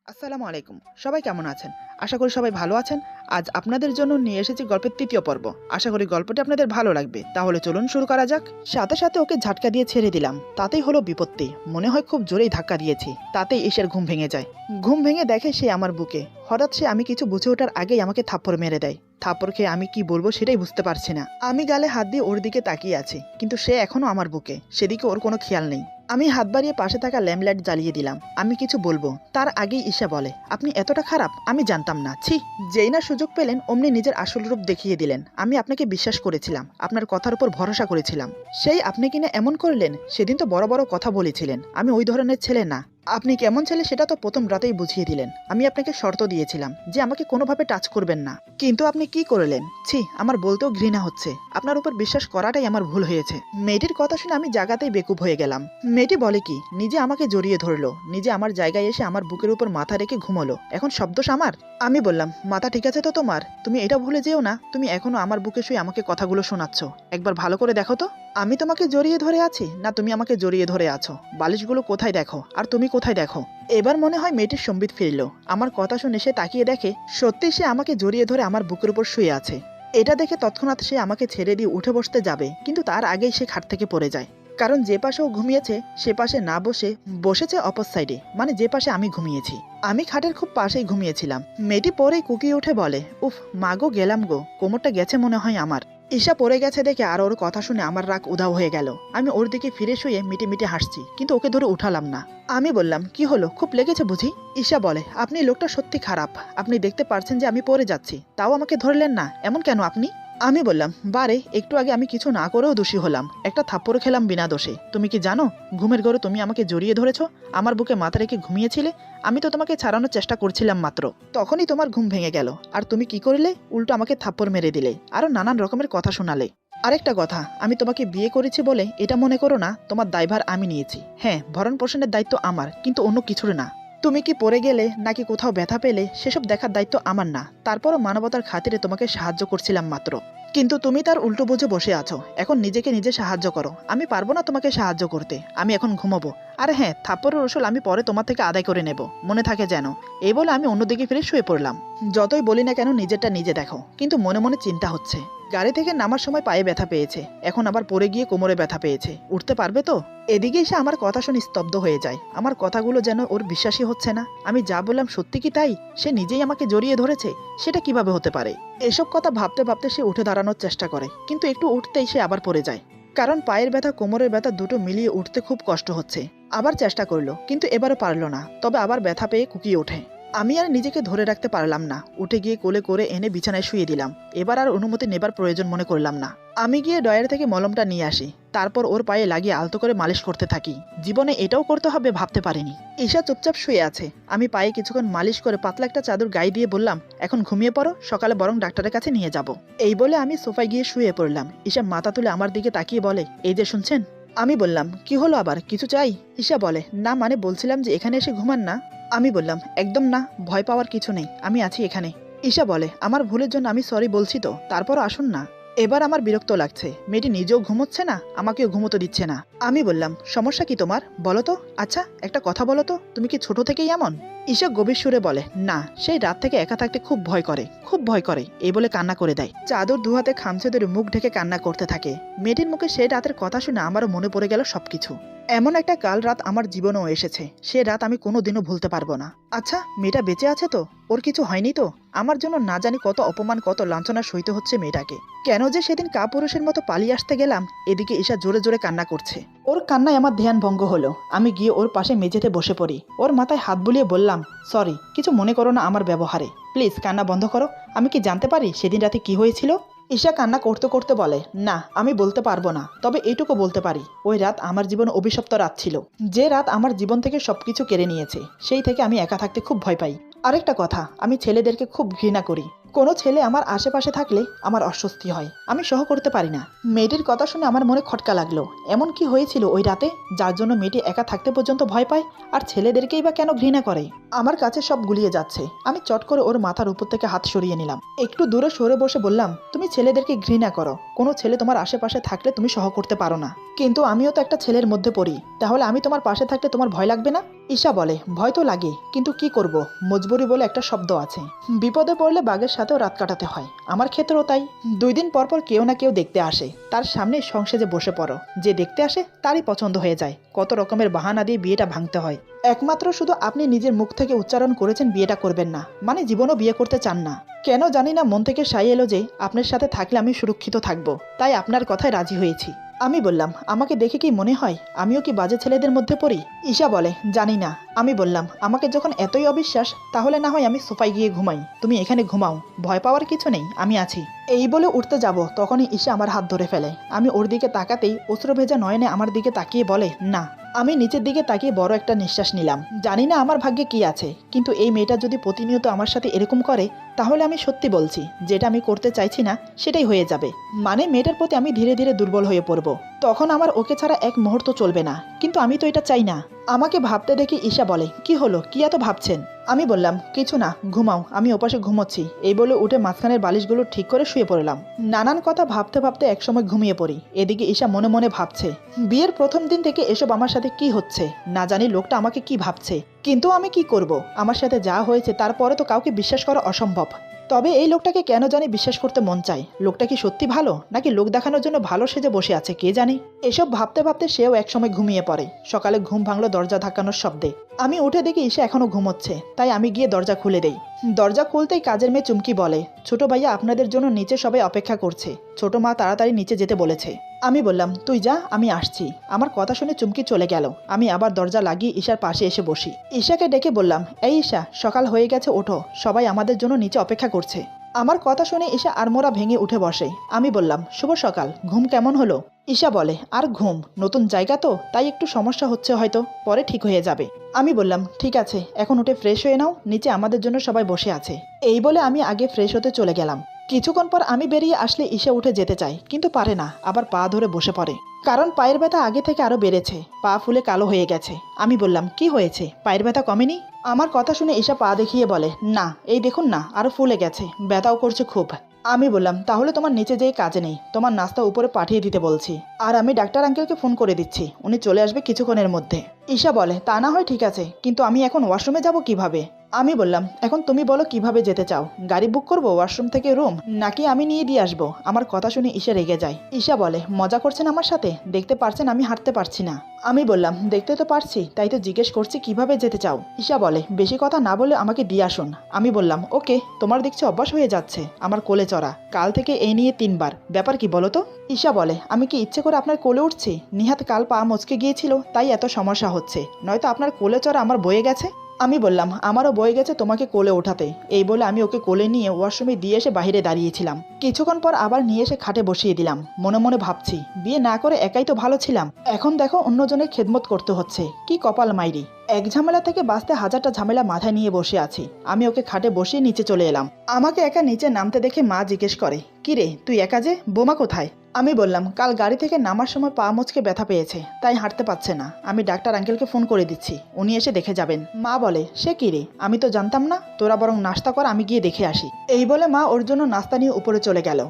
আসসালামু আলাইকুম। সবাই কেমন আছেন? আশা করি সবাই ভালো আছেন। আজ আপনাদের জন্য নিয়ে এসেছি গল্পের ৩য় পর্ব। আশা করি গল্পটি আপনাদের ভালো লাগবে। তাহলে চলুন শুরু করা যাক। সাথে সাথে ওকে ঝাটকা দিয়ে ছেড়ে দিলাম। তাতেই হলো বিপত্তি। মনে হয় খুব জোরেই ধাক্কা দিয়েছি। তাতেই ঈশার ঘুম ভেঙে যায়। ঘুম ভেঙে দেখে সে আমার বুকে। হঠাৎ সে আমি কিছু বুঝে ওঠার আগেই আমাকে থাপ্পড় মেরে দেয়। থাপ্পড় খেয়ে আমি কি বলবো সেটাই বুঝতে পারছি না। আমি গালে হাত দিয়ে ওর দিকে তাকিয়ে আছি, কিন্তু সে এখনো আমার বুকে। সেদিকে ওর কোনো খেয়াল নেই। আমি হাত বাড়িয়ে পাশে থাকা ল্যাম্পলাইট জ্বালিয়ে দিলাম। আমি কিছু বলবো তার আগেই ঈশা বলে, আপনি এতটা খারাপ? আমি জানতাম না। ছি! যেই না সুযোগ পেলেন অমনি নিজের আসল রূপ দেখিয়ে দিলেন। আমি আপনাকে বিশ্বাস করেছিলাম, আপনার কথার উপর ভরসা করেছিলাম। সেই আপনি কিনা এমন করলেন। সেদিন তো বড় বড় কথা বলেছিলেন। আমি ওই ধরনের ছেলে না। আপনি কেমন ছেলে সেটা তো প্রথম রাতেই বুঝিয়ে দিলেন। আমি আপনাকে শর্ত দিয়েছিলাম যে আমাকে কোনোভাবে টাচ করবেন না, কিন্তু আপনি কি করলেন? ছি, আমার বলতেও ঘৃণা হচ্ছে। আপনার উপর বিশ্বাস করাটাই আমার ভুল হয়েছে। মেয়েটির কথা শুনে আমি জায়গাতেই বেকুব হয়ে গেলাম। মেয়েটি বলে কি, নিজে আমাকে জড়িয়ে ধরলো, নিজে আমার জায়গায় এসে আমার বুকের উপর মাথা রেখে ঘুমোলো। এখন শব্দোষ আমার? আমি বললাম, মাথা ঠিক আছে তো তোমার? তুমি এটা ভুলে যেও না, তুমি এখনো আমার বুকে শুয়ে আমাকে কথাগুলো শোনাচ্ছ। একবার ভালো করে দেখো তো, আমি তোমাকে জড়িয়ে ধরে আছি না তুমি আমাকে জড়িয়ে ধরে আছো? বালিশগুলো কোথায় দেখো, আর তুমি কোথায় দেখো? এবার মনে হয় মেয়েটির সম্বিত ফিরল। আমার কথা শুনে সে তাকিয়ে দেখে সত্যি সে আমাকে জড়িয়ে ধরে আমার বুকের উপর শুয়ে আছে। এটা দেখে তৎক্ষণাৎ সে আমাকে ছেড়ে দিয়ে উঠে বসতে যাবে, কিন্তু তার আগেই সে খাট থেকে পড়ে যায়। কারণ যে পাশে ও ঘুমিয়েছে সে পাশে না বসে বসেছে অপর সাইডে, মানে যে পাশে আমি ঘুমিয়েছি। আমি খাটের খুব পাশেই ঘুমিয়েছিলাম। মেয়েটি পরেই কুকিয়ে উঠে বলে, উফ মাগো গেলাম গো, কোমরটা গেছে মনে হয় আমার। ঈশা পড়ে গেছে দেখে আর ওর কথা শুনে আমার রাগ উধাও হয়ে গেল। আমি ওর দিকে ফিরে শুয়ে মিটি মিটি হাসছি, কিন্তু ওকে ধরে উঠালাম না। আমি বললাম, কি হলো, খুব লেগেছে বুঝি? ঈশা বলে, আপনি লোকটা সত্যি খারাপ। আপনি দেখতে পারছেন যে আমি পড়ে যাচ্ছি, তাও আমাকে ধরলেন না। এমন কেন আপনি? আমি বললাম, বারে একটু আগে আমি কিছু না করেও দোষী হলাম। একটা থাপ্পড় খেলাম বিনা দোষে। তুমি কি জানো, ঘুমের ঘরে তুমি আমাকে জড়িয়ে ধরেছো, আমার বুকে মাথা রেখে ঘুমিয়েছিলে। আমি তো তোমাকে ছাড়ানোর চেষ্টা করছিলাম মাত্র, তখনই তোমার ঘুম ভেঙে গেল। আর তুমি কি করলে, উল্টো আমাকে থাপ্পড় মেরে দিলে, আরো নানান রকমের কথা শোনালে। আরেকটা কথা, আমি তোমাকে বিয়ে করেছি বলে এটা মনে করো না তোমার দায়ভার আমি নিয়েছি। হ্যাঁ, ভরণ পোষণের দায়িত্ব আমার, কিন্তু অন্য কিছুর না। তুমি কি পড়ে গেলে নাকি কোথাও ব্যথা পেলে সেসব দেখার দায়িত্ব আমার না। তারপরও মানবতার খাতিরে তোমাকে সাহায্য করছিলাম মাত্র, কিন্তু তুমি তার উল্টো বুঝে বসে আছো। এখন নিজেকে নিজে সাহায্য করো। আমি পারবো না তোমাকে সাহায্য করতে। আমি এখন ঘুমাবো। আর হ্যাঁ, থাপ্পড়ের ওসল আমি পরে তোমার থেকে আদায় করে নেব, মনে থাকে যেন। এই বলে আমি অন্যদিকে ফিরে শুয়ে পড়লাম। যতই বলি না কেন নিজেরটা নিজে দেখো, কিন্তু মনে মনে চিন্তা হচ্ছে। গাড়ি থেকে নামার সময় পায়ে ব্যথা পেয়েছে, এখন আবার পড়ে গিয়ে কোমরে ব্যথা পেয়েছে। উঠতে পারবে তো? এদিকে এসে আমার কথা শুনে স্তব্ধ হয়ে যায়। আমার কথাগুলো যেন ওর বিশ্বাসই হচ্ছে না। আমি যা বললাম সত্যি কি তাই? সে নিজেই আমাকে জড়িয়ে ধরেছে? সেটা কিভাবে হতে পারে? এসব কথা ভাবতে ভাবতে সে উঠে দাঁড়ানোর চেষ্টা করে, কিন্তু একটু উঠতেই সে আবার পড়ে যায়। কারণ পায়ের ব্যথা কোমরের ব্যথা দুটো মিলিয়ে উঠতে খুব কষ্ট হচ্ছে। আবার চেষ্টা করলো, কিন্তু এবারও পারলো না। তবে আবার ব্যথা পেয়ে কুকিয়ে ওঠে। আমি আর নিজেকে ধরে রাখতে পারলাম না। উঠে গিয়ে কোলে করে এনে বিছানায় শুয়ে দিলাম। এবার আর অনুমতি নেবার প্রয়োজন মনে করলাম না। আমি গিয়ে ডয়ার থেকে মলমটা নিয়ে আসি। তারপর ওর পায়ে লাগিয়ে আলতো করে মালিশ করতে থাকি। জীবনে এটাও করতে হবে ভাবতে পারিনি। ঈশা চুপচাপ শুয়ে আছে। আমি পায়ে কিছুক্ষণ মালিশ করে পাতলা একটা চাদর গায়ে দিয়ে বললাম, এখন ঘুমিয়ে পড়ো, সকালে বরং ডাক্তারের কাছে নিয়ে যাব। এই বলে আমি সোফায় গিয়ে শুয়ে পড়লাম। ঈশা মাথা তুলে আমার দিকে তাকিয়ে বলে, এই যে শুনছেন? আমি বললাম, কি হলো আবার, কিছু চাই? ঈশা বলে, না মানে বলছিলাম যে এখানে এসে ঘুমান না। আমি বললাম, একদম না, ভয় পাওয়ার কিছু নেই, আমি আছি এখানে। ঈশা বলে, আমার ভুলের জন্য আমি সরি বলছি তো, তারপরও আসুন না। এবার আমার বিরক্ত লাগছে। মেয়েটি নিজেও ঘুমোচ্ছে না, আমাকেও ঘুমোতে দিচ্ছে না। আমি বললাম, সমস্যা কি তোমার, বলো তো? আচ্ছা একটা কথা বলো তো, তুমি কি ছোট থেকেই এমন? ঈশা গভীর সুরে বলে, না, সেই রাত থেকে একা থাকতে খুব ভয় করে, খুব ভয় করে। এই বলে কান্না করে দেয়। চাদর দুহাতে খামচে ধরে মুখ ঢেকে কান্না করতে থাকে। মেয়েটির মুখে সেই রাতের কথা শুনে আমারও মনে পড়ে গেল সবকিছু। এমন একটা কাল রাত আমার জীবনেও এসেছে, সে রাত আমি কোনোদিনও ভুলতে পারবো না। আচ্ছা, মেয়েটা বেঁচে আছে তো? ওর কিছু হয়নি তো? আমার জন্য না জানি কত অপমান, কত লাঞ্ছনা সইতে হচ্ছে মেয়েটাকে। কেন যে সেদিন কাপুরুষের মতো পালিয়ে আসতে গেলাম। এদিকে ঈশা জোরে জোরে কান্না করছে। ওর কান্নায় আমার ধ্যান ভঙ্গ হলো। আমি গিয়ে ওর পাশে মেঝেতে বসে পড়ি। ওর মাথায় হাত বুলিয়ে বললাম, সরি, কিছু মনে করো না আমার ব্যবহারে। প্লিজ কান্না বন্ধ করো। আমি কি জানতে পারি সেদিন রাতে কি হয়েছিল? ঈশা কান্না করতে করতে বলে, না আমি বলতে পারবো না, তবে এইটুকু বলতে পারি, ওই রাত আমার জীবন অভিশপ্ত রাত ছিল। যে রাত আমার জীবন থেকে সবকিছু কেড়ে নিয়েছে, সেই থেকে আমি একা থাকতে খুব ভয় পাই। আরেকটা কথা, আমি ছেলেদেরকে খুব ঘৃণা করি। কোনো ছেলে আমার আশেপাশে থাকলে আমার অস্বস্তি হয়, আমি সহ করতে পারি না। মেয়েটির কথা শুনে আমার মনে খটকা লাগলো। এমন কি হয়েছিল ওই রাতে যার জন্য মেয়েটি একা থাকতে পর্যন্ত ভয় পায়, আর ছেলেদেরকেই বা কেন ঘৃণা করে? আমার কাছে সব গুলিয়ে যাচ্ছে। আমি চট করে ওর মাথার উপর থেকে হাত সরিয়ে নিলাম। একটু দূরে সরে বসে বললাম, তুমি ছেলেদেরকে ঘৃণা করো, কোনো ছেলে তোমার আশেপাশে থাকলে তুমি সহ করতে পারো না, কিন্তু আমিও তো একটা ছেলের মধ্যে পড়ি, তাহলে আমি তোমার পাশে থাকলে তোমার ভয় লাগবে না? ঈশা বলে, ভয় তো লাগে, কিন্তু কি করব, মজবুরি বলে একটা শব্দ আছে। বিপদে পড়লে বাঘের সাথেও রাত কাটাতে হয়, আমার ক্ষেত্রেও তাই। 2 দিন পর পর কেউ না কেউ দেখতে আসে, তার সামনে সংসেজে বসে পড়ো, যে দেখতে আসে তারই পছন্দ হয়ে যায়, কত রকমের বাহানা দিয়ে বিয়েটা ভাঙতে হয়। একমাত্র শুধু আপনি নিজের মুখ থেকে উচ্চারণ করেছেন বিয়েটা করবেন না, মানে জীবনও বিয়ে করতে চান না। কেন জানি না মন থেকে সাই এলো যে আপনার সাথে থাকলে আমি সুরক্ষিত থাকবো, তাই আপনার কথায় রাজি হয়েছি। আমি বললাম, আমাকে দেখে কি মনে হয় আমিও কি বাজে ছেলেদের মধ্যে পড়ি? ঈশা বলে, জানি না। আমি বললাম, আমাকে যখন এতই অবিশ্বাস, তাহলে না হয় আমি সোফায় গিয়ে ঘুমাই, তুমি এখানে ঘুমাও, ভয় পাওয়ার কিছু নেই, আমি আছি। এই বলে উঠতে যাব, তখনই ঈশা আমার হাত ধরে ফেলে। আমি ওর দিকে তাকাতেই অশ্রু ভেজা নয়নে আমার দিকে তাকিয়ে বলে, না। আমি নিচের দিকে তাকিয়ে বড় একটা নিঃশ্বাস নিলাম। জানি না আমার ভাগ্যে কি আছে, কিন্তু এই মেয়েটা যদি প্রতিনিয়ত আমার সাথে এরকম করে, তাহলে আমি সত্যি বলছি, যেটা আমি করতে চাইছি না সেটাই হয়ে যাবে। মানে মেয়েটার প্রতি আমি ধীরে ধীরে দুর্বল হয়ে পড়ব, তখন আমার ওকে ছাড়া এক মুহূর্ত চলবে না। কিন্তু আমি তো এটা চাই না। আমাকে ভাবতে দেখে ঈশা বলে, কি হলো, কি এত ভাবছেন? আমি বললাম, কিছু না, ঘুমাও, আমি ওপাশে ঘুমোচ্ছি। এই বলে উঠে মাঝখানের বালিশগুলো ঠিক করে শুয়ে পড়লাম। নানান কথা ভাবতে ভাবতে একসময় ঘুমিয়ে পড়ি। এদিকে ঈশা মনে মনে ভাবছে, বিয়ের প্রথম দিন থেকে এসব আমার সাথে কি হচ্ছে, না জানি লোকটা আমাকে কি ভাবছে, কিন্তু আমি কি করব? আমার সাথে যা হয়েছে তারপরে তো কাউকে বিশ্বাস করা অসম্ভব। তবে এই লোকটাকে কেন জানি বিশ্বাস করতে মন চায়। লোকটা কি সত্যি ভালো, নাকি লোক দেখানোর জন্য ভালো সেজে বসে আছে, কে জানে। এসব ভাবতে ভাবতে সেও একসময় ঘুমিয়ে পড়ে। সকালে ঘুম ভাঙলো দরজা ধাক্কানোর শব্দে। আমি উঠে দেখি ঈশা এখনো ঘুমোচ্ছে, তাই আমি গিয়ে দরজা খুলে দেই। দরজা খুলতেই কাজের মেয়ে চুমকি বলে, ছোট ভাইয়া আপনাদের জন্য নিচে সবাই অপেক্ষা করছে, ছোট মা তাড়াতাড়ি নিচে যেতে বলেছে। আমি বললাম, তুই যা, আমি আসছি। আমার কথা শুনে চুমকি চলে গেল। আমি আবার দরজা লাগিয়ে ঈশার পাশে এসে বসি। ঈশাকে ডেকে বললাম, এই ঈশা, সকাল হয়ে গেছে, ওঠো, সবাই আমাদের জন্য নিচে অপেক্ষা করছে। আমার কথা শুনে ঈশা আড়মোড়া ভেঙে উঠে বসে। আমি বললাম, শুভ সকাল, ঘুম কেমন হলো? ঈশা বলে, আর ঘুম, নতুন জায়গা তো, তাই একটু সমস্যা হচ্ছে, হয়তো পরে ঠিক হয়ে যাবে। আমি বললাম, ঠিক আছে, এখন উঠে ফ্রেশ হয়ে নাও, নিচে আমাদের জন্য সবাই বসে আছে। এই বলে আমি আগে ফ্রেশ হতে চলে গেলাম। কিছুক্ষণ পর আমি বেরিয়ে আসলে ঈশা উঠে যেতে চায়, কিন্তু পারে না, আবার পা ধরে বসে পড়ে। কারণ পায়ের ব্যথা আগে থেকে আরো বেড়েছে, পা ফুলে কালো হয়ে গেছে। আমি বললাম, কি হয়েছে, পায়ের ব্যথা কমেনি? আমার কথা শুনে ঈশা পা দেখিয়ে বলে, না, এই দেখুন না, আরো ফুলে গেছে, ব্যথাও করছে খুব। আমি বললাম, তাহলে তোমার নিচে যেয়ে কাজে নেই, তোমার নাস্তা উপরে পাঠিয়ে দিতে বলছি। আর আমি ডাক্তার আঙ্কেলকে ফোন করে দিচ্ছি, উনি চলে আসবে কিছুক্ষণের মধ্যে। ঈশা বলে, তা না হয় ঠিক আছে, কিন্তু আমি এখন ওয়াশরুমে যাব কিভাবে? আমি বললাম, এখন তুমি বলো কিভাবে যেতে চাও, গাড়ি বুক করবো ওয়াশরুম থেকে রুম, নাকি আমি নিয়ে দিয়ে আসবো? আমার কথা শুনে ঈশা রেগে যায়। ঈশা বলে, মজা করছেন আমার সাথে? দেখতে পারছেন আমি হাঁটতে পারছি না। আমি বললাম, দেখতে তো পারছি, তাই তো জিজ্ঞেস করছি কিভাবে যেতে চাও। ঈশা বলে, বেশি কথা না বলে আমাকে দিয়ে আসুন। আমি বললাম, ওকে, তোমার দেখছি অভ্যাস হয়ে যাচ্ছে আমার কোলে চড়া, কাল থেকে এই নিয়ে 3 বার, ব্যাপার কি বলো তো? ঈশা বলে, আমি কি ইচ্ছে করে আপনার কোলে উঠছি? নিহাত কাল পা মচকে গিয়েছিল, তাই এত সমস্যা হচ্ছে, নয়তো আপনার কোলে চড়া আমার বয়ে গেছে। আমি বললাম, আমারও বয়ে গেছে তোমাকে কোলে ওঠাতে। এই বলে আমি ওকে কোলে নিয়ে ওয়াশরুমে দিয়ে এসে বাইরে দাঁড়িয়েছিলাম। কিছুক্ষণ পর আবার নিয়ে এসে খাটে বসিয়ে দিলাম। মনে মনে ভাবছি, বিয়ে না করে একাই তো ভালো ছিলাম, এখন দেখো অন্যজনের খেদমত করতে হচ্ছে, কি কপাল মাইরি। এক ঝামেলা থেকে বাঁচতে হাজারটা ঝামেলা মাথায় নিয়ে বসে আছি। আমি ওকে খাটে বসিয়ে নিচে চলে এলাম। আমাকে একা নিচে নামতে দেখে মা জিজ্ঞেস করে, কি রে, তুই একা যে, বোমা কোথায়? আমি বললাম, কাল গাড়ি থেকে নামার সময় পা মচকে ব্যথা পেয়েছে, তাই হাঁটতে পারছে না। আমি ডাক্তার আঙ্কেলকে ফোন করে দিচ্ছি, উনি এসে দেখে যাবেন। মা বলে, সে কি রে, আমি তো জানতাম না, তোরা বরং নাস্তা কর, আমি গিয়ে দেখে আসি। এই বলে মা ওর জন্য নাস্তা নিয়ে উপরে চলে গেল।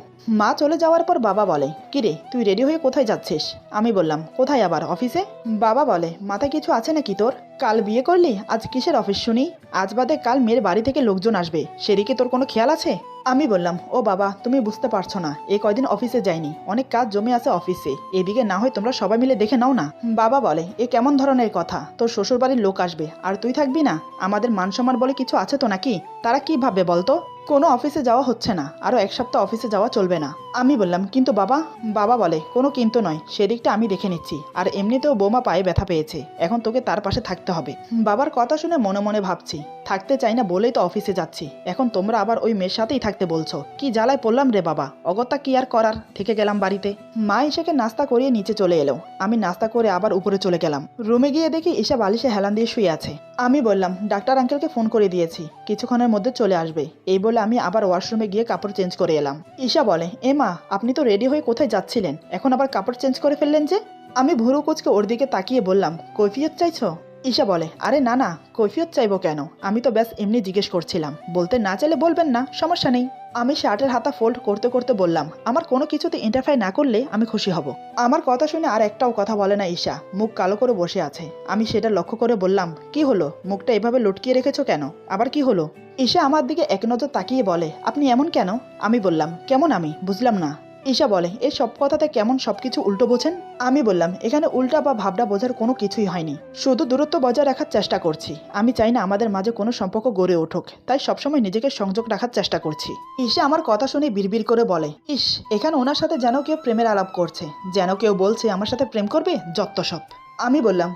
মা চলে যাওয়ার পর বাবা বলে, কি রে, তুই রেডি হয়ে কোথায় যাচ্ছিস? আমি বললাম, কোথায় আবার, অফিসে। বাবা বলে, মাথায় কিছু আছে নাকি তোর? কাল বিয়ে করলি, আজ কিসের অফিস শুনি? আজ বাদে কাল মেয়ের বাড়ি থেকে লোকজন আসবে, সেদিকে তোর কোনো খেয়াল আছে? আমি বললাম, ও বাবা, তুমি বুঝতে পারছো না, এই কয়দিন অফিসে যাইনি, অনেক কাজ জমে আছে অফিসে, এদিকে না হয় তোমরা সবাই মিলে দেখে নাও না। বাবা বলে, এ কেমন ধরনের কথা, তোর শ্বশুর বাড়ির লোক আসবে আর তুই থাকবি না? আমাদের মান সম্মান বলে কিছু আছে তো নাকি? তারা কি ভাববে বলতো? কোনো অফিসে যাওয়া হচ্ছে না, আরো 1 সপ্তাহ অফিসে যাওয়া চলবে না। আমি বললাম, কিন্তু বাবা। বাবা বলে, কোনো কিন্তু নয়, সেদিকটা আমি দেখে নিচ্ছি, আর এমনিতেও বৌমা পায়ে ব্যথা পেয়েছে, এখন তোকে তার পাশে থাকতে হবে। বাবার কথা শুনে মনে মনে ভাবছি, থাকতে চাই না বলেই তো অফিসে যাচ্ছি, এখন তোমরা আবার ওই মেয়ের সাথেই থাকতে বলছো, কি জ্বালায় পড়লাম রে বাবা, অগত্যা কি আর করার, থেকে গেলাম বাড়িতে। মা ঈশাকে নাস্তা করিয়ে নিচে চলে এলো। আমি নাস্তা করে আবার উপরে চলে গেলাম। রুমে গিয়ে দেখি ঈশা বালিশে হেলান দিয়ে শুয়ে আছে। আমি বললাম, ডাক্তার আঙ্কেলকে ফোন করে দিয়েছি, কিছুক্ষণের মধ্যে চলে আসবে। এই বলে আমি আবার ওয়াশরুমে গিয়ে কাপড় চেঞ্জ করে এলাম। ঈশা বলে, এ মা, আপনি তো রেডি হয়ে কোথায় যাচ্ছিলেন, এখন আবার কাপড় চেঞ্জ করে ফেললেন যে? আমি ভুরু কুচকে ওর দিকে তাকিয়ে বললাম, কৈফিয়ত চাইছো? ঈশা বলে, আরে না না, কৈফিয়ত চাইবো কেন, আমি তো ব্যাস এমনি জিজ্ঞেস করছিলাম, বলতে না চাইলে বলবেন না, সমস্যা নেই। আমি শার্টের হাতা ফোল্ড করতে করতে বললাম, আমার কোনো কিছুতে ইন্টারফেয়ার না করলে আমি খুশি হব। আমার কথা শুনে আর একটাও কথা বলে না ঈশা, মুখ কালো করে বসে আছে। আমি সেটা লক্ষ্য করে বললাম, কি হলো, মুখটা এভাবে লটকিয়ে রেখেছো কেন, আবার কি হলো? ঈশা আমার দিকে এক নজর তাকিয়ে বলে, আপনি এমন কেন? আমি বললাম, কেমন আমি বুঝলাম না। ঈশা বলে, এই সব কথাতে কেমন সবকিছু উল্টো বোঝেন? আমি বললাম, এখানে উল্টা বা ভাবনা বোঝার কোনো কিছুই হয়নি, শুধু দূরত্ব বজায় রাখার চেষ্টা করছি। আমি চাই না আমাদের মাঝে কোনো সম্পর্ক গড়ে উঠুক, তাই সবসময় নিজেকে সংযোগ রাখার চেষ্টা করছি। ঈশা আমার কথা শুনে বিড়বিড় করে বলে, ইস, এখানে ওনার সাথে যেন কেউ প্রেমের আলাপ করছে, যেন কেউ বলছে আমার সাথে প্রেম করবে, যত সব। আমি বললাম,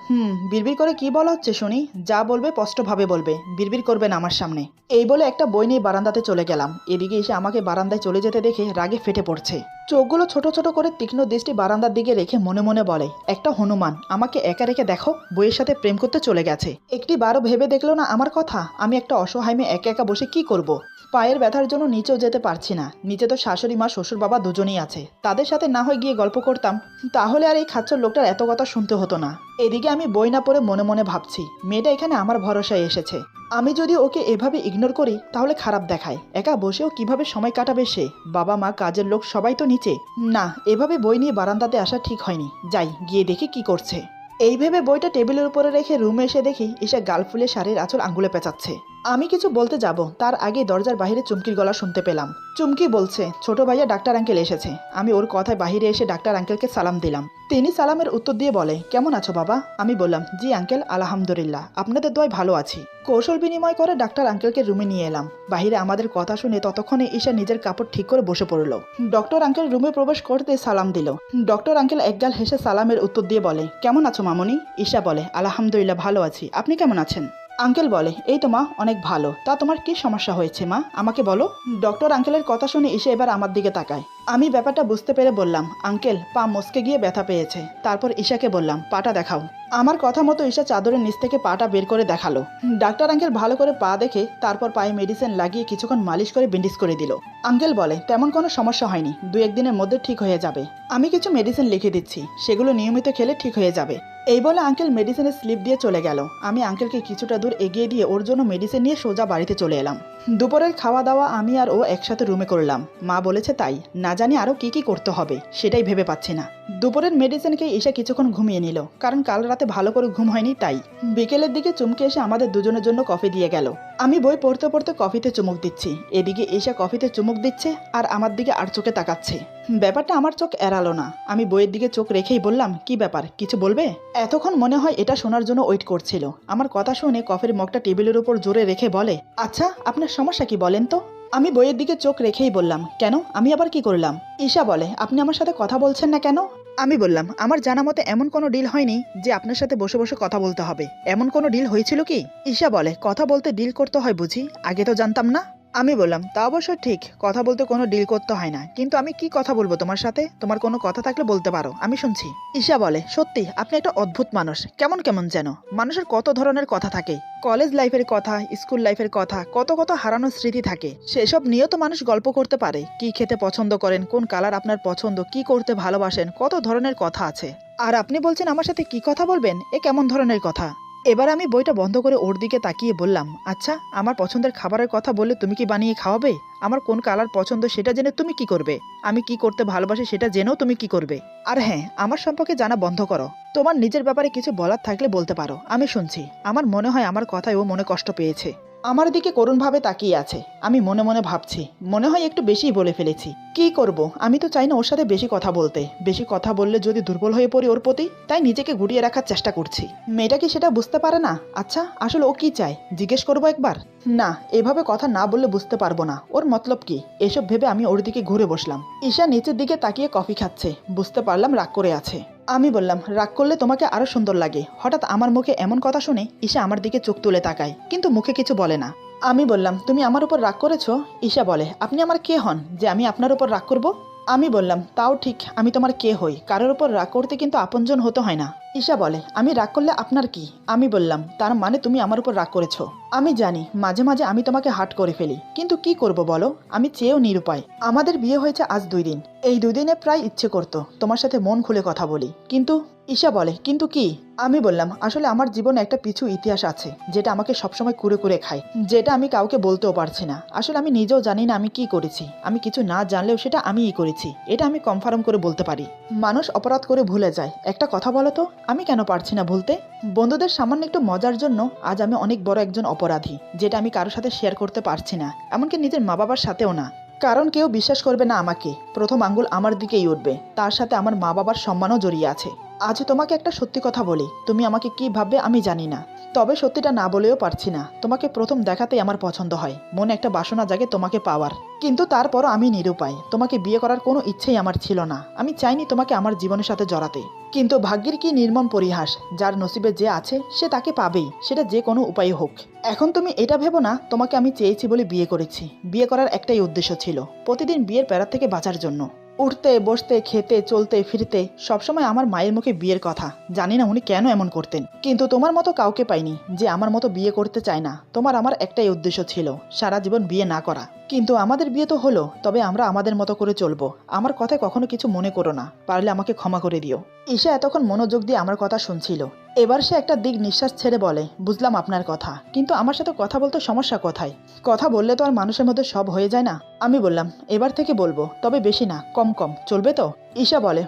বিড়বিড় করে কি বলা হচ্ছে শুনি, যা বলবে স্পষ্টভাবে বলবে, বিড়বিড় করবেন আমার সামনে। এই বলে একটা বই নিয়ে বারান্দাতে চলে গেলাম। এদিকে এসে আমাকে বারান্দায় চলে যেতে দেখে রাগে ফেটে পড়ছে। চোখগুলো ছোট ছোট করে তীক্ষ্ণ দৃষ্টি বারান্দার দিকে রেখে মনে মনে বলে, একটা হনুমান, আমাকে একা রেখে দেখো বইয়ের সাথে প্রেম করতে চলে গেছে। একটি বারও ভেবে দেখলো না আমার কথা, আমি একটা অসহায় মেয়ে একা একা বসে কি করব। পায়ের ব্যথার জন্য নিচেও যেতে পারছি না। নিচে তো শাশুড়ি মা শ্বশুর বাবা দুজনেই আছে, তাদের সাথে না হয় গিয়ে গল্প করতাম, তাহলে আর এই খাচ্চর লোকটার এত কথা শুনতে হতো না। এদিকে আমি বই না পড়ে মনে মনে ভাবছি, মেয়েটা এখানে আমার ভরসায় এসেছে, আমি যদি ওকে এভাবে ইগনোর করি তাহলে খারাপ দেখায়। একা বসেও কিভাবে সময় কাটাবে সে? বাবা মা কাজের লোক সবাই তো নিচে। না, এভাবে বই নিয়ে বারান্দাতে আসা ঠিক হয়নি, যাই গিয়ে দেখি কি করছে। এই ভেবে বইটা টেবিলের উপরে রেখে রুমে এসে দেখি ঈশা গাল ফুলে শাড়ির আঁচল আঙ্গুলে পেঁচাচ্ছে। আমি কিছু বলতে যাব, তার আগে দরজার বাইরে চুমকির গলা শুনতে পেলাম। চুমকি বলছে, ছোট ভাইয়া ডাক্তার আঙ্কেল এসেছে। আমি ওর কথায় বাইরে এসে ডাক্তার আঙ্কেলকে সালাম দিলাম। তিনি সালামের উত্তর দিয়ে বলে, কেমন আছো বাবা? আমি বললাম, জি আঙ্কেল, আলহামদুলিল্লাহ, আপনাদের দোয়ায় ভালো আছি। কৌশল বিনিময় করে ডাক্তার আঙ্কেলকে রুমে নিয়ে এলাম। বাহিরে আমাদের কথা শুনে ততক্ষণে ঈশা নিজের কাপড় ঠিক করে বসে পড়ল। ডক্টর আঙ্কেল রুমে প্রবেশ করতে সালাম দিল। ডক্টর আঙ্কেল একগাল হেসে সালামের উত্তর দিয়ে বলে, কেমন আছো মামনি? ঈশা বলে, আলহামদুলিল্লাহ ভালো আছি, আপনি কেমন আছেন? আঙ্কেল বলে, এই তো মা, অনেক ভালো। তা তোমার কি সমস্যা হয়েছে মা, আমাকে বলো। ডক্টর আঙ্কেলের কথা শুনে ঈশা এবার আমার দিকে তাকায়। আমি ব্যাপারটা বুঝতে পেরে বললাম, আঙ্কেল পা মস্কে গিয়ে ব্যথা পেয়েছে। তারপর ঈশাকে বললাম, পাটা দেখাও। আমার কথা মতো ঈশা চাদরের নিচ থেকে পাটা বের করে দেখালো। ডাক্তার আঙ্কেল ভালো করে পা দেখে তারপর পায়ে মেডিসিন লাগিয়ে কিছুক্ষণ মালিশ করে ব্যান্ডেজ করে দিল। আঙ্কেল বলে, তেমন কোনো সমস্যা হয়নি, 2-1 দিনের মধ্যে ঠিক হয়ে যাবে। আমি কিছু মেডিসিন লিখে দিচ্ছি, সেগুলো নিয়মিত খেলে ঠিক হয়ে যাবে। এই বলে আঙ্কেল মেডিসিনের স্লিপ দিয়ে চলে গেল। আমি আঙ্কেলকে কিছুটা দূর এগিয়ে দিয়ে ওর জন্য মেডিসিন নিয়ে সোজা বাড়িতে চলে এলাম। দুপুরের খাওয়া দাওয়া আমি আর ও একসাথে রুমে করলাম। মা বলেছে তাই, না জানি আরও কি কি করতে হবে সেটাই ভেবে পাচ্ছি না। দুপুরের মেডিসিন খেয়ে ঈশা কিছুক্ষণ ঘুমিয়ে নিল, কারণ কাল রাতে ভালো করে ঘুম হয়নি তাই। বিকেলের দিকে চুমকে এসে আমাদের দুজনের জন্য কফি দিয়ে গেল। আমি বই পড়তে পড়তে কফিতে চুমুক দিচ্ছি, এদিকে ঈশা কফিতে চুমুক দিচ্ছে আর আমার দিকে আর চোখে তাকাচ্ছে। ব্যাপারটা আমার চোখ এড়ালো না। আমি বইয়ের দিকে চোখ রেখেই বললাম, কি ব্যাপার, কিছু বলবে? এতক্ষণ মনে হয় এটা শোনার জন্য ওয়েট করছিল। আমার কথা শুনে কফির মগটা টেবিলের উপর জোরে রেখে বলে, আচ্ছা আপনার সমস্যা কি বলেন তো? আমি বইয়ের দিকে চোখ রেখেই বললাম, কেন, আমি আবার কি করলাম? ঈশা বলে, আপনি আমার সাথে কথা বলছেন না কেন? আমি বললাম, আমার জানা মতে এমন কোনো ডিল হয়নি যে আপনার সাথে বসে বসে কথা বলতে হবে। এমন কোনো ডিল হয়েছিল কি? ঈশা বলে, কথা বলতে ডিল করতে হয় বুঝি, আগে তো জানতাম না। আমি বললাম, তা অবশ্য ঠিক, কথা বলতে কোনো ডিল করতে হয় না, কিন্তু আমি কি কথা বলবো তোমার সাথে? তোমার কোনো কথা থাকলে বলতে পারো, আমি শুনছি। ঈশা বলে, সত্যি আপনি একটা অদ্ভুত মানুষ, কেমন কেমন যেন। মানুষের কত ধরনের কথা থাকে, কলেজ লাইফের কথা, স্কুল লাইফের কথা, কত কত হারানোর স্মৃতি থাকে, সেসব নিয়েও তো মানুষ গল্প করতে পারে। কি খেতে পছন্দ করেন, কোন কালার আপনার পছন্দ, কি করতে ভালোবাসেন, কত ধরনের কথা আছে। আর আপনি বলছেন আমার সাথে কি কথা বলবেন, এ কেমন ধরনের কথা? এবার আমি বইটা বন্ধ করে ওর দিকে তাকিয়ে বললাম, আচ্ছা আমার পছন্দের খাবারের কথা বললে তুমি কি বানিয়ে খাওয়াবে? আমার কোন কালার পছন্দ সেটা জেনে তুমি কি করবে? আমি কি করতে ভালোবাসি সেটা জেনেও তুমি কি করবে? আর হ্যাঁ, আমার সম্পর্কে জানা বন্ধ করো। তোমার নিজের ব্যাপারে কিছু বলার থাকলে বলতে পারো, আমি শুনছি। আমার মনে হয় আমার কথায় ও মনে কষ্ট পেয়েছে। আমার দিকে করুণভাবে তাকিয়ে আছে। আমি মনে মনে ভাবছি, মনে হয় একটু বেশিই বলে ফেলেছি। কি করব, আমি তো চাই না ওর সাথে বেশি কথা বলতে। বেশি কথা বললে যদি দুর্বল হয়ে পড়ি ওর প্রতি, তাই নিজেকে গুটিয়ে রাখার চেষ্টা করছি। মেয়েটা কি সেটা বুঝতে পারে না? আচ্ছা আসলে ও কি চায় জিজ্ঞেস করবো একবার। না, এভাবে কথা না বললে বুঝতে পারবো না ওর মতলব কি। এসব ভেবে আমি ওর দিকে ঘুরে বসলাম। ঈশা নিচের দিকে তাকিয়ে কফি খাচ্ছে, বুঝতে পারলাম রাগ করে আছে। আমি বললাম, রাগ করলে তোমাকে আরো সুন্দর লাগে। হঠাৎ আমার মুখে এমন কথা শুনে ঈশা আমার দিকে চোখ তুলে তাকায়, কিন্তু মুখে কিছু বলে না। আমি বললাম, তুমি আমার উপর রাগ করেছো? ঈশা বলে, আপনি আমার কে হন যে আমি আপনার উপর রাগ করব? আমি বললাম, তাও ঠিক, আমি তোমার কে হই, কারোর উপর রাগ করতে কিন্তু আপনজন হতে হয় না। ঈশা বলে, আমি রাগ করলে আপনার কি? আমি বললাম, তার মানে তুমি আমার উপর রাগ করেছো। আমি জানি মাঝে মাঝে আমি তোমাকে হার্ট করে ফেলি, কিন্তু কি করব বলো, আমি চেয়েও নিরুপায়। আমাদের বিয়ে হয়েছে আজ 2 দিন। এই 2 দিনে প্রায় ইচ্ছে করতো তোমার সাথে মন খুলে কথা বলি, কিন্তু ঈশা বলে, কিন্তু কি? আমি বললাম, আসলে আমার জীবনে একটা পিছু ইতিহাস আছে যেটা আমাকে সবসময় কুরে কুরে খায়, যেটা আমি কাউকে বলতেও পারছি না। আসলে আমি নিজেও জানি না আমি কি করেছি। আমি কিছু না জানলেও সেটা আমিই করেছি, এটা আমি কনফার্ম করে বলতে পারি। মানুষ অপরাধ করে ভুলে যায়। একটা কথা বলো তো, আমি কেন পারছি না ভুলতে? বন্ধুদের সামান্য একটু মজার জন্য আজ আমি অনেক বড় একজন অপরাধী, যেটা আমি কারোর সাথে শেয়ার করতে পারছি না, এমনকি নিজের মা বাবার সাথেও না। কারণ কেউ বিশ্বাস করবে না আমাকে, প্রথম আঙ্গুল আমার দিকেই উঠবে, তার সাথে আমার মা বাবার সম্মানও জড়িয়ে আছে। আজ তোমাকে একটা সত্যি কথা বলি, তুমি আমাকে কি ভাববে আমি জানি না, তবে সত্যিটা না বলেও পারছি না। তোমাকে প্রথম দেখাতেই আমার পছন্দ হয়, মনে একটা বাসনা জাগে তোমাকে পাওয়ার। কিন্তু তারপরও আমি নিরুপায়। তোমাকে বিয়ে করার কোনো ইচ্ছেই আমার ছিল না, আমি চাইনি তোমাকে আমার জীবনের সাথে জড়াতে। কিন্তু ভাগ্যের কি নির্মম পরিহাস, যার নসিবে যে আছে সে তাকে পাবেই, সেটা যে কোনো উপায়ে হোক। এখন তুমি এটা ভেবো না তোমাকে আমি চেয়েছি বলে বিয়ে করেছি। বিয়ে করার একটাই উদ্দেশ্য ছিল, প্রতিদিন বিয়ের প্যারা থেকে বাঁচার জন্য। উঠতে বসতে খেতে চলতে ফিরতে সবসময় আমার মায়ের মুখে বিয়ের কথা। জানি না উনি কেন এমন করতেন, কিন্তু তোমার মতো কাউকে পাইনি যে আমার মতো বিয়ে করতে চায় না। তোমার আমার একটাই উদ্দেশ্য ছিল, সারা জীবন বিয়ে না করা। কিন্তু আমাদের বিয়ে তো হলো, তবে আমরা আমাদের মতো করে চলবো। আমার কথায় কখনো কিছু মনে করো না, পারলে আমাকে ক্ষমা করে দিও। ঈশা এতক্ষণ মনোযোগ দিয়ে আমার কথা শুনছিল। এবার সে একটা দিক নিঃশ্বাস ছেড়ে বলে, বুঝলাম আপনার কথা, কিন্তু আমার সাথে কথা বলতে সমস্যা কোথায়? কথা বললে তো আর মানুষের মধ্যে সব হয়ে যায় না। আমি বললাম, এবার থেকে বলবো, তবে বেশি না, কম কম চলবে তো? ঈশা বলে,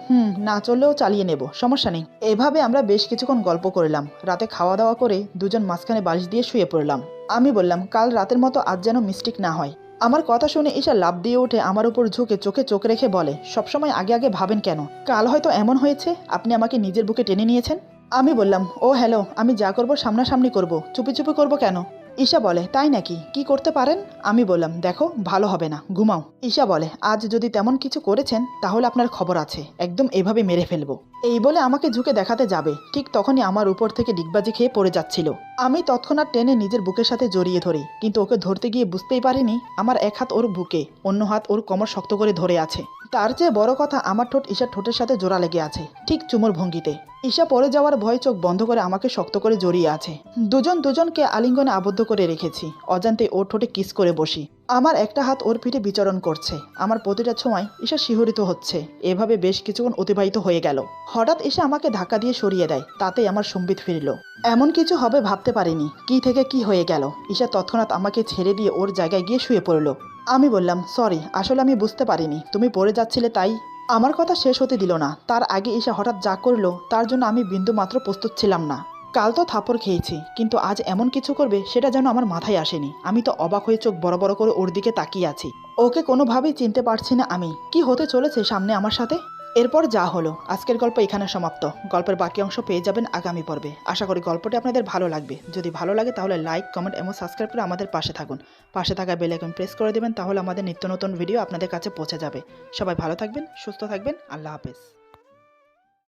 না চললেও চালিয়ে নেব, সমস্যা নেই। এভাবে আমরা বেশ কিছুক্ষণ গল্প করলাম। রাতে খাওয়া দাওয়া করে দুজন মাঝখানে বালিশ দিয়ে শুয়ে পড়লাম। আমি বললাম, কাল রাতের মতো আজ যেন মিস্টেক না হয়। আমার কথা শুনে ঈশা লাফ দিয়ে উঠে আমার উপর ঝুঁকে চোখে চোখ রেখে বলে, সবসময় আগে আগে ভাবেন কেন? কাল হয়তো এমন হয়েছে আপনি আমাকে নিজের বুকে টেনে নিয়েছেন। আমি বললাম, ও হ্যালো, আমি যা করব সামনাসামনি করব, চুপি চুপি করব কেন? ঈশা বলে, তাই নাকি? কি করতে পারেন? আমি বললাম, দেখো ভালো হবে না, ঘুমাও। ঈশা বলে, আজ যদি তেমন কিছু করেছেন তাহলে আপনার খবর আছে, একদম এভাবে মেরে ফেলবো। এই বলে আমাকে ঝুঁকে দেখাতে যাবে, ঠিক তখনই আমার উপর থেকে ডিগবাজি খেয়ে পড়ে যাচ্ছিল। আমি তৎক্ষণাৎ টেনে নিজের বুকের সাথে জড়িয়ে ধরি, কিন্তু ওকে ধরতে গিয়ে বুঝতেই পারিনি আমার এক হাত ওর বুকে, অন্য হাত ওর কোমর শক্ত করে ধরে আছে। তার চেয়ে বড় কথা, আমার ঠোঁট ঈশার ঠোঁটের সাথে জোড়া লেগে আছে, ঠিক চুমোর ভঙ্গিতে। ঈশা পড়ে যাওয়ার ভয় চোখ বন্ধ করে আমাকে শক্ত করে জড়িয়ে আছে। দুজন দুজনকে আলিঙ্গনে আবদ্ধ করে রেখেছি। অজান্তে ওর ঠোঁটে কিস করে বসি। আমার একটা হাত ওর পিঠে বিচরণ করছে। আমার প্রতিটা ছোঁয়ায় ঈশা শিহরিত হচ্ছে। এভাবে বেশ কিছুক্ষণ অতিবাহিত হয়ে গেল। হঠাৎ ঈশা আমাকে ধাক্কা দিয়ে সরিয়ে দেয়, তাতেই আমার সম্বিত ফিরল। এমন কিছু হবে ভাবতে পারিনি। কি থেকে কি হয়ে গেল। ঈশা তৎক্ষণাৎ আমাকে ছেড়ে দিয়ে ওর জায়গায় গিয়ে শুয়ে পড়ল। আমি বললাম, সরি, আসলে আমি বুঝতে পারিনি তুমি পড়ে যাচ্ছিলে তাই। আমার কথা শেষ হতে দিল না, তার আগে ঈশা হঠাৎ যা করলো তার জন্য আমি বিন্দু মাত্র প্রস্তুত ছিলাম না। কাল তো থাপড় খেয়েছি, কিন্তু আজ এমন কিছু করবে সেটা যেন আমার মাথায় আসেনি। আমি তো অবাক হয়ে চোখ বড় বড় করে ওর দিকে তাকিয়ে আছি। ওকে কোনোভাবেই চিনতে পারছি না আমি। কি হতে চলেছে সামনে আমার সাথে? এরপর যা হলো, আজকের গল্প এখানে সমাপ্ত। গল্পের বাকি অংশ পেয়ে যাবেন আগামী পর্বে। আশা করি গল্পটি আপনাদের ভালো লাগবে। যদি ভালো লাগে তাহলে লাইক, কমেন্ট এবং সাবস্ক্রাইব করে আমাদের পাশে থাকুন। পাশে থাকা বেল আইকন প্রেস করে দেবেন, তাহলে আমাদের নিত্য নতুন ভিডিও আপনাদের কাছে পৌঁছে যাবে। সবাই ভালো থাকবেন, সুস্থ থাকবেন। আল্লাহ হাফেজ।